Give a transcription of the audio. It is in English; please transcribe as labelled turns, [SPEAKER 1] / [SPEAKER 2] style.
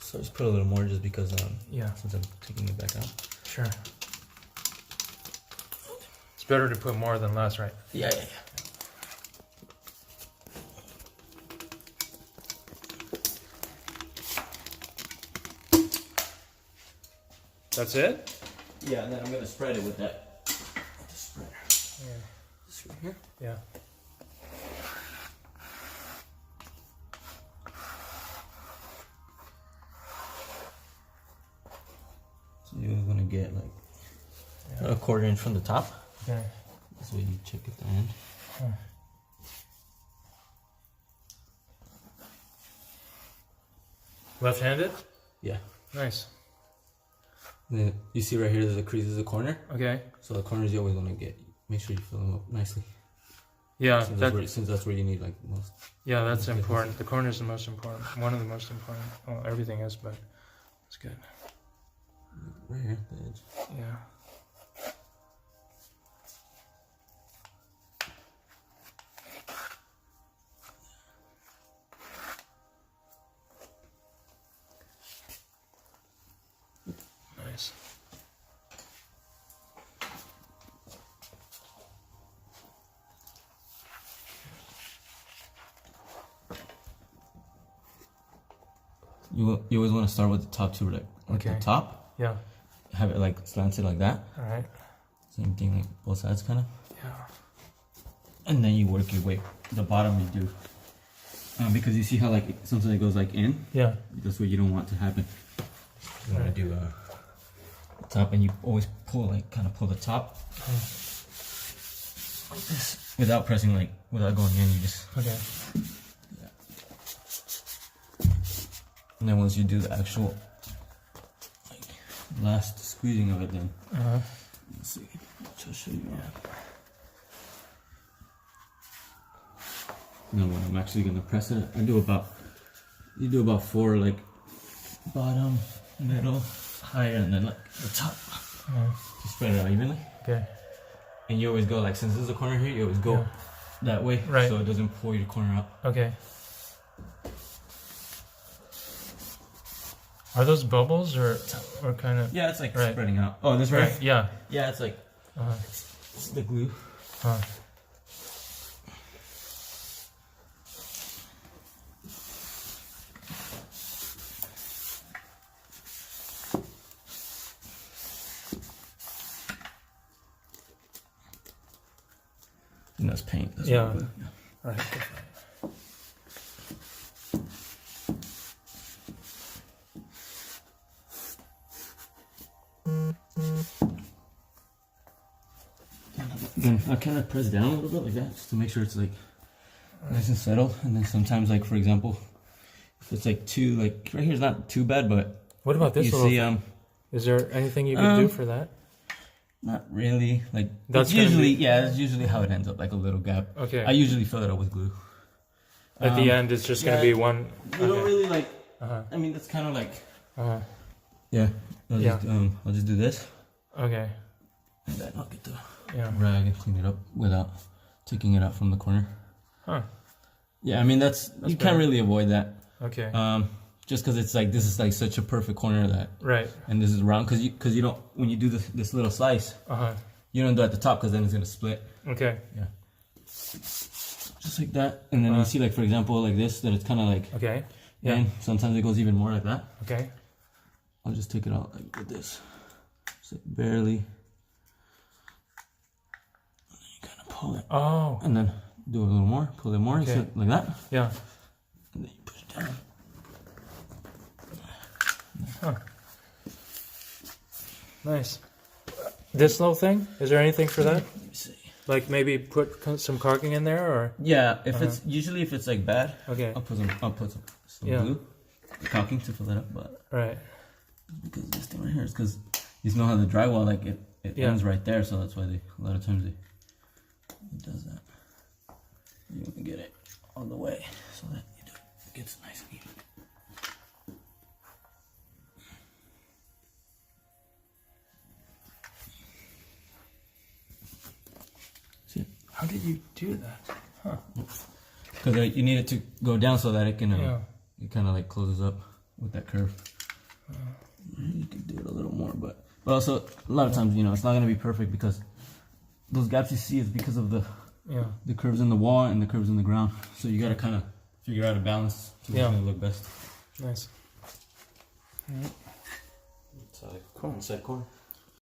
[SPEAKER 1] So just put a little more just because
[SPEAKER 2] yeah,
[SPEAKER 1] since I'm taking it back out.
[SPEAKER 2] Sure. It's better to put more than less, right?
[SPEAKER 1] Yeah.
[SPEAKER 2] That's it?
[SPEAKER 1] Yeah, and then I'm gonna spread it with that. With the spreader.
[SPEAKER 2] Yeah.
[SPEAKER 1] This right here.
[SPEAKER 2] Yeah.
[SPEAKER 1] So you're gonna get like a 1/4 inch from the top.
[SPEAKER 2] Okay.
[SPEAKER 1] This way you check at the end.
[SPEAKER 2] Huh. Left-handed?
[SPEAKER 1] Yeah.
[SPEAKER 2] Nice.
[SPEAKER 1] Then you see right here, there's a crease, there's a corner.
[SPEAKER 2] Okay.
[SPEAKER 1] So the corners you always want to get. Make sure you fill them up nicely.
[SPEAKER 2] Yeah.
[SPEAKER 1] Since that's where you need like most.
[SPEAKER 2] Yeah, that's important. The corner is the most important. One of the most important. Well, everything is, but it's good.
[SPEAKER 1] Right here, the edge.
[SPEAKER 2] Yeah. Nice.
[SPEAKER 1] You always want to start with the top two, like
[SPEAKER 2] Okay.
[SPEAKER 1] the top.
[SPEAKER 2] Yeah.
[SPEAKER 1] Have it like slanted like that.
[SPEAKER 2] All right.
[SPEAKER 1] Same thing, like both sides, kind of.
[SPEAKER 2] Yeah.
[SPEAKER 1] And then you work your way. The bottom you do, because you see how like sometimes it goes like in.
[SPEAKER 2] Yeah.
[SPEAKER 1] That's what you don't want to happen. You want to do the top, and you always pull like kind of pull the top like this without pressing, like without going in. You just
[SPEAKER 2] Okay.
[SPEAKER 1] And then once you do the actual like last squeezing of it, then let's see. I'll show you. And then when I'm actually gonna press it, you do about 4 like bottom, middle, higher, and then like the top. You spread it out evenly.
[SPEAKER 2] Okay.
[SPEAKER 1] And you always go like, since this is a corner here, you always go that way,
[SPEAKER 2] right?
[SPEAKER 1] So it doesn't pull your corner up.
[SPEAKER 2] Okay. Are those bubbles or kind of?
[SPEAKER 1] Yeah, it's like spreading out. Oh, this right?
[SPEAKER 2] Yeah.
[SPEAKER 1] Yeah, it's like it's the glue. And that's paint. That's
[SPEAKER 2] Yeah.
[SPEAKER 1] glue.
[SPEAKER 2] All right.
[SPEAKER 1] Then I kind of press down a little bit like that, just to make sure it's like nice and settled. And then sometimes, like for example, if it's like too, like right here is not too bad, but
[SPEAKER 2] what about this?
[SPEAKER 1] You
[SPEAKER 2] little
[SPEAKER 1] see,
[SPEAKER 2] thing? Is there anything you can do for that?
[SPEAKER 1] Not really. Like
[SPEAKER 2] That's
[SPEAKER 1] usually, that's usually how it ends up, like a little gap.
[SPEAKER 2] Okay.
[SPEAKER 1] I usually fill it up with glue.
[SPEAKER 2] At the end, it's just gonna be one.
[SPEAKER 1] You don't really like. I mean, that's kind of like. Yeah. I'll just do this.
[SPEAKER 2] Okay.
[SPEAKER 1] And then I'll get the
[SPEAKER 2] rag
[SPEAKER 1] and clean it up without taking it out from the corner.
[SPEAKER 2] Huh.
[SPEAKER 1] Yeah, I mean that's you can't really avoid that.
[SPEAKER 2] Okay.
[SPEAKER 1] Just because it's like this is like such a perfect corner that.
[SPEAKER 2] Right.
[SPEAKER 1] And this is round because you don't when you do this little slice. You don't do it at the top because then it's gonna split.
[SPEAKER 2] Okay.
[SPEAKER 1] Yeah. Just like that, and then you see like for example like this that it's kind of like.
[SPEAKER 2] Okay.
[SPEAKER 1] Yeah. And sometimes it goes even more like that.
[SPEAKER 2] Okay.
[SPEAKER 1] I'll just take it out like with this, just like barely. And then you kind of pull it.
[SPEAKER 2] Oh.
[SPEAKER 1] And then do a little more, pull it more, okay. Like that.
[SPEAKER 2] Yeah.
[SPEAKER 1] And then you push it down.
[SPEAKER 2] Huh. Nice. This little thing, is there anything for that?
[SPEAKER 1] Let me see.
[SPEAKER 2] Like maybe put some caulking in there, or?
[SPEAKER 1] Yeah, if it's usually if it's like bad,
[SPEAKER 2] okay.
[SPEAKER 1] I'll put some glue, caulking to fill it up, but
[SPEAKER 2] right.
[SPEAKER 1] Because this thing right here is because you smell how the drywall like it ends right there, so that's why a lot of times it does that. You want to get it on the way so that it gets nice and even.
[SPEAKER 2] How did you do that? Huh.
[SPEAKER 1] because you need it to go down so that it can it kind of like closes up with that curve. You can do it a little more, but also a lot of times, you know, it's not gonna be perfect because those gaps you see is because of the curves in the wall and the curves in the ground. So you gotta kind of figure out a balance to what's gonna look best.
[SPEAKER 2] Nice.
[SPEAKER 1] Cool. Inside corner.